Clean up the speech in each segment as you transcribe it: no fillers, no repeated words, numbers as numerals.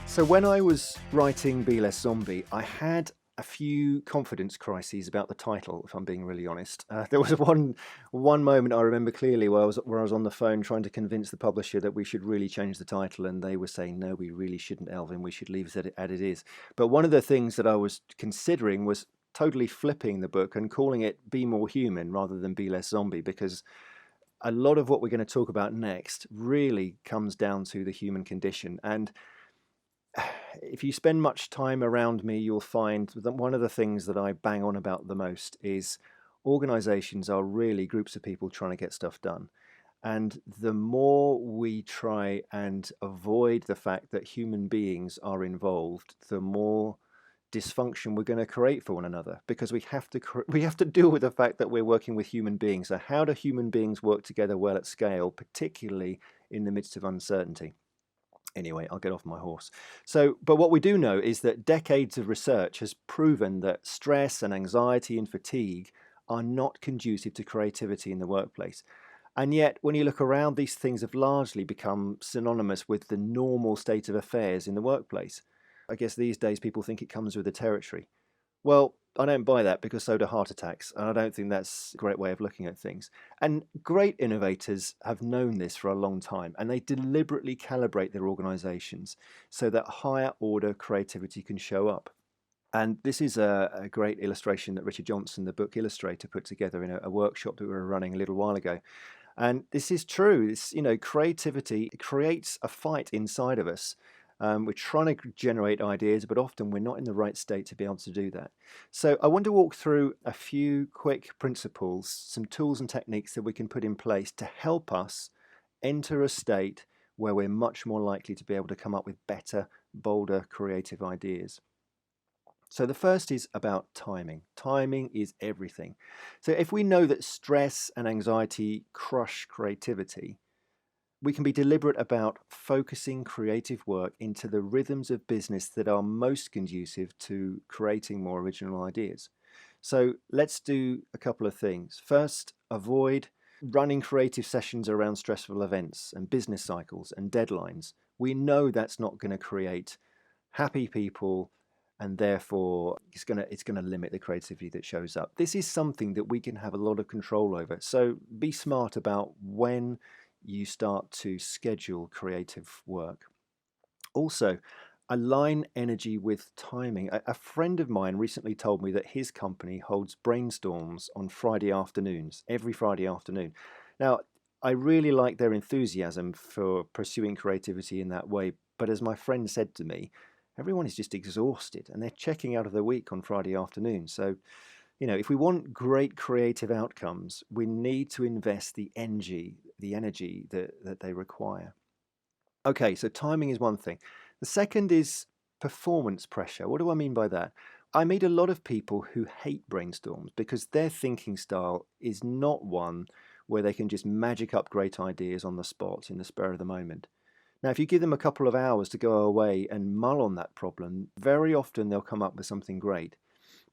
So when I was writing Be Less Zombie, I had a few confidence crises about the title, if I'm being really honest. There was one moment I remember clearly where I was on the phone trying to convince the publisher that we should really change the title, and they were saying, "No, we really shouldn't, Elvin. We should leave it as it is." But one of the things that I was considering was totally flipping the book and calling it Be More Human rather than Be Less Zombie, because a lot of what we're going to talk about next really comes down to the human condition. And if you spend much time around me, you'll find that one of the things that I bang on about the most is organizations are really groups of people trying to get stuff done. And the more we try and avoid the fact that human beings are involved, the more dysfunction we're going to create for one another, because we have to deal with the fact that we're working with human beings. So how do human beings work together well at scale, particularly in the midst of uncertainty? Anyway, I'll get off my horse. But what we do know is that decades of research has proven that stress and anxiety and fatigue are not conducive to creativity in the workplace. And yet, when you look around, these things have largely become synonymous with the normal state of affairs in the workplace. I guess these days people think it comes with the territory. Well, I don't buy that, because so do heart attacks, and I don't think that's a great way of looking at things. And great innovators have known this for a long time, and they deliberately calibrate their organizations so that higher order creativity can show up. And this is a great illustration that Richard Johnson, the book illustrator, put together in a workshop that we were running a little while ago. And this is true. Creativity creates a fight inside of us. We're trying to generate ideas, but often we're not in the right state to be able to do that. So I want to walk through a few quick principles, some tools and techniques that we can put in place to help us enter a state where we're much more likely to be able to come up with better, bolder, creative ideas. So the first is about timing. Timing is everything. So if we know that stress and anxiety crush creativity, we can be deliberate about focusing creative work into the rhythms of business that are most conducive to creating more original ideas. So let's do a couple of things. First, avoid running creative sessions around stressful events and business cycles and deadlines. We know that's not going to create happy people, and therefore it's going to limit the creativity that shows up. This is something that we can have a lot of control over. So be smart about when you start to schedule creative work. Also, align energy with timing. A friend of mine recently told me that his company holds brainstorms on Friday afternoons, every Friday afternoon. Now, I really like their enthusiasm for pursuing creativity in that way, but as my friend said to me, everyone is just exhausted and they're checking out of the week on Friday afternoon. So, if we want great creative outcomes, we need to invest the energy that they require. Okay, so timing is one thing. The second is performance pressure. What do I mean by that? I meet a lot of people who hate brainstorms because their thinking style is not one where they can just magic up great ideas on the spot in the spur of the moment. Now, if you give them a couple of hours to go away and mull on that problem, very often they'll come up with something great.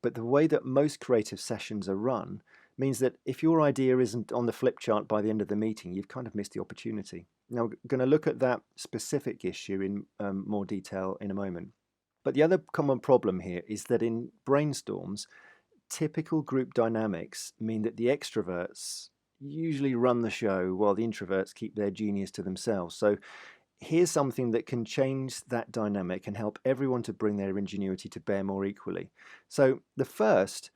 But the way that most creative sessions are run means that if your idea isn't on the flip chart by the end of the meeting, you've kind of missed the opportunity. Now, we're going to look at that specific issue in more detail in a moment. But the other common problem here is that in brainstorms, typical group dynamics mean that the extroverts usually run the show while the introverts keep their genius to themselves. So here's something that can change that dynamic and help everyone to bring their ingenuity to bear more equally. So the first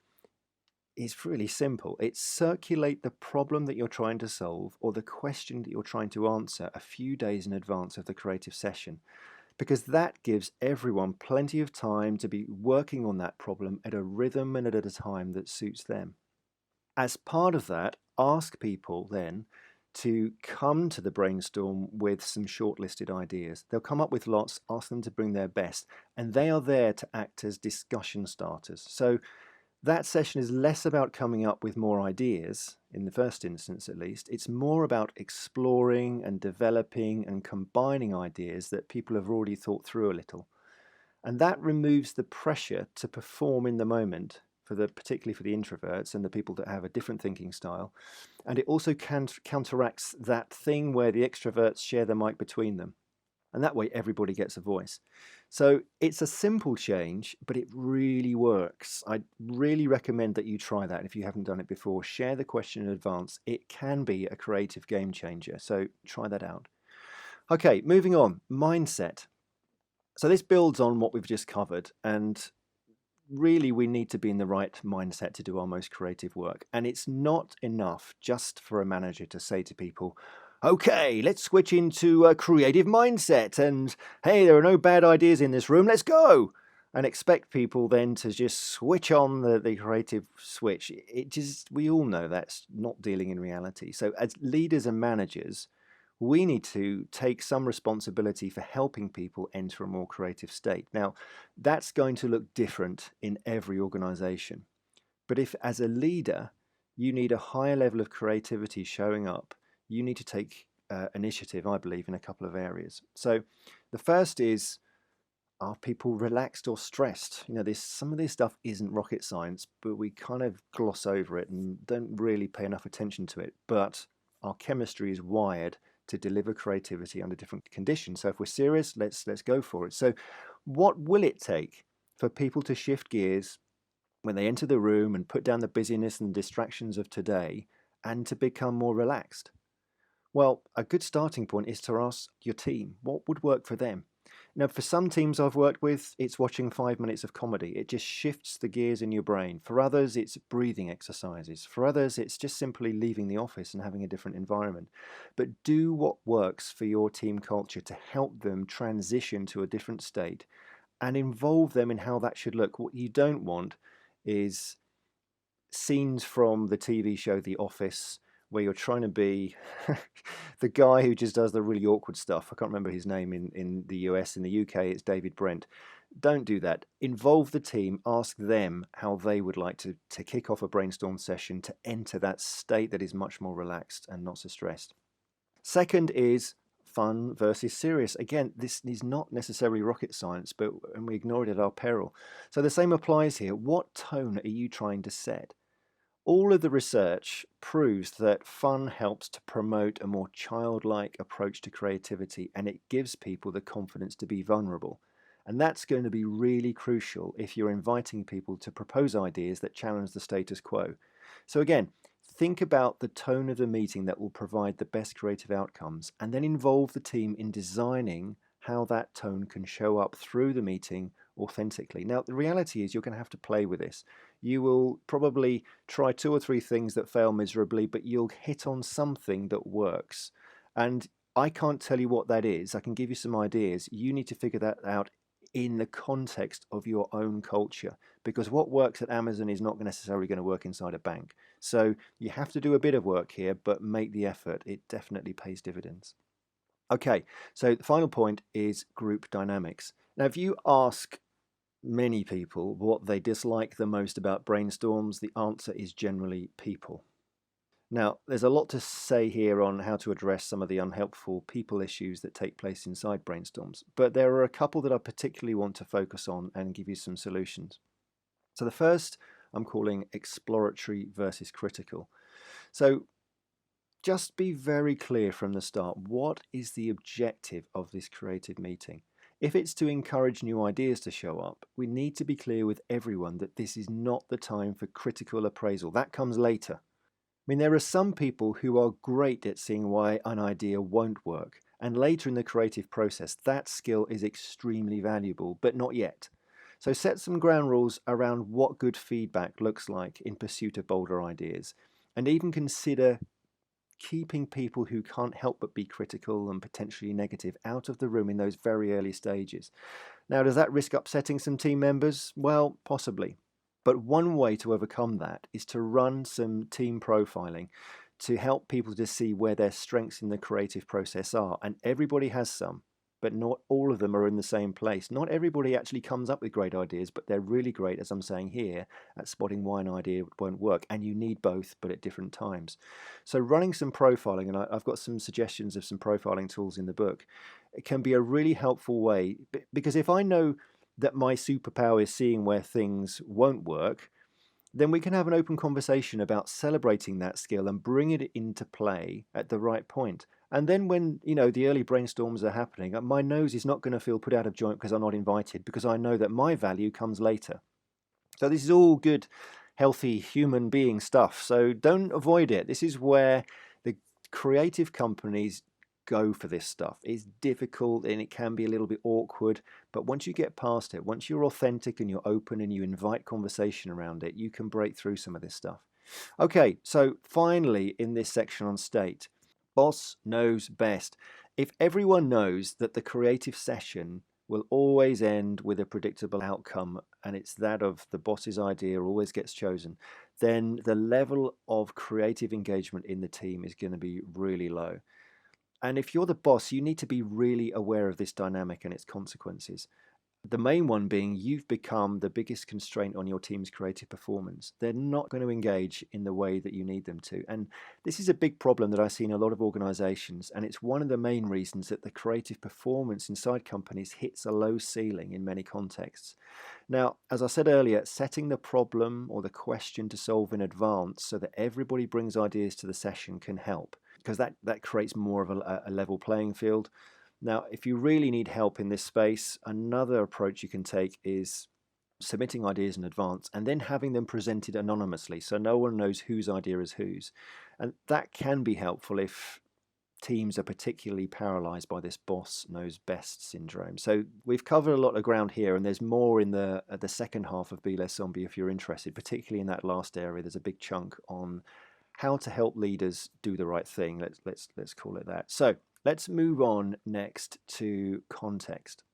is really simple. It's circulate the problem that you're trying to solve or the question that you're trying to answer a few days in advance of the creative session, because that gives everyone plenty of time to be working on that problem at a rhythm and at a time that suits them. As part of that, ask people then to come to the brainstorm with some shortlisted ideas. They'll come up with lots, ask them to bring their best, and they are there to act as discussion starters. So that session is less about coming up with more ideas, in the first instance at least. It's more about exploring and developing and combining ideas that people have already thought through a little. And that removes the pressure to perform in the moment, particularly for the introverts and the people that have a different thinking style. And it also counteracts that thing where the extroverts share the mic between them. And that way everybody gets a voice. So it's a simple change, but it really works. I really recommend that you try that if you haven't done it before. Share the question in advance. It can be a creative game changer. So try that out. Okay, moving on. Mindset. So this builds on what we've just covered, and really we need to be in the right mindset to do our most creative work. And it's not enough just for a manager to say to people, okay, let's switch into a creative mindset, and hey, there are no bad ideas in this room, let's go, and expect people then to just switch on the creative switch. It just, we all know that's not dealing in reality. So as leaders and managers, we need to take some responsibility for helping people enter a more creative state. Now, that's going to look different in every organization. But if, as a leader, you need a higher level of creativity showing up, you need to take initiative, I believe, in a couple of areas. So the first is, are people relaxed or stressed? You know, some of this stuff isn't rocket science, but we kind of gloss over it and don't really pay enough attention to it. But our chemistry is wired to deliver creativity under different conditions. So if we're serious, let's go for it. So what will it take for people to shift gears when they enter the room and put down the busyness and distractions of today and to become more relaxed? Well, a good starting point is to ask your team what would work for them. Now, for some teams I've worked with, it's watching 5 minutes of comedy. It just shifts the gears in your brain. For others, it's breathing exercises. For others, it's just simply leaving the office and having a different environment. But do what works for your team culture to help them transition to a different state and involve them in how that should look. What you don't want is scenes from the TV show The Office where you're trying to be the guy who just does the really awkward stuff. I can't remember his name in the US. In the UK, it's David Brent. Don't do that. Involve the team. Ask them how they would like to kick off a brainstorm session to enter that state that is much more relaxed and not so stressed. Second is fun versus serious. Again, this is not necessarily rocket science, and we ignore it at our peril. So the same applies here. What tone are you trying to set? All of the research proves that fun helps to promote a more childlike approach to creativity, and it gives people the confidence to be vulnerable. And that's going to be really crucial if you're inviting people to propose ideas that challenge the status quo. So again, think about the tone of the meeting that will provide the best creative outcomes, and then involve the team in designing how that tone can show up through the meeting authentically. Now, the reality is you're going to have to play with this. You will probably try 2 or 3 things that fail miserably, but you'll hit on something that works. And I can't tell you what that is. I can give you some ideas. You need to figure that out in the context of your own culture, because what works at Amazon is not necessarily going to work inside a bank. So you have to do a bit of work here, but make the effort. It definitely pays dividends. Okay, so the final point is group dynamics. Now, if you ask many people what they dislike the most about brainstorms, the answer is generally people. Now, there's a lot to say here on how to address some of the unhelpful people issues that take place inside brainstorms, but there are a couple that I particularly want to focus on and give you some solutions. So the first I'm calling exploratory versus critical. So just be very clear from the start. What is the objective of this creative meeting? If it's to encourage new ideas to show up, we need to be clear with everyone that this is not the time for critical appraisal. That comes later. I mean, there are some people who are great at seeing why an idea won't work, and later in the creative process, that skill is extremely valuable, but not yet. So set some ground rules around what good feedback looks like in pursuit of bolder ideas, and even consider keeping people who can't help but be critical and potentially negative out of the room in those very early stages. Now, does that risk upsetting some team members? Well, possibly. But one way to overcome that is to run some team profiling to help people to see where their strengths in the creative process are. And everybody has some, but not all of them are in the same place. Not everybody actually comes up with great ideas, but they're really great, as I'm saying here, at spotting why an idea won't work. And you need both, but at different times. So running some profiling, and I've got some suggestions of some profiling tools in the book, it can be a really helpful way, because if I know that my superpower is seeing where things won't work, then we can have an open conversation about celebrating that skill and bringing it into play at the right point. And then when, the early brainstorms are happening, my nose is not going to feel put out of joint because I'm not invited, because I know that my value comes later. So this is all good, healthy human being stuff. So don't avoid it. This is where the creative companies go for this stuff. It's difficult and it can be a little bit awkward, but once you get past it, once you're authentic and you're open and you invite conversation around it, you can break through some of this stuff. Okay, so finally in this section on state, boss knows best. If everyone knows that the creative session will always end with a predictable outcome, and it's that of the boss's idea always gets chosen, then the level of creative engagement in the team is going to be really low. And if you're the boss, you need to be really aware of this dynamic and its consequences. The main one being you've become the biggest constraint on your team's creative performance. They're not going to engage in the way that you need them to. And this is a big problem that I see in a lot of organizations. And it's one of the main reasons that the creative performance inside companies hits a low ceiling in many contexts. Now, as I said earlier, setting the problem or the question to solve in advance so that everybody brings ideas to the session can help, because that creates more of a level playing field. Now, if you really need help in this space, another approach you can take is submitting ideas in advance and then having them presented anonymously so no one knows whose idea is whose. And that can be helpful if teams are particularly paralyzed by this boss knows best syndrome. So we've covered a lot of ground here, and there's more in the second half of Be Less Zombie if you're interested, particularly in that last area. There's a big chunk on how to help leaders do the right thing. Let's call it that. So let's move on next to context.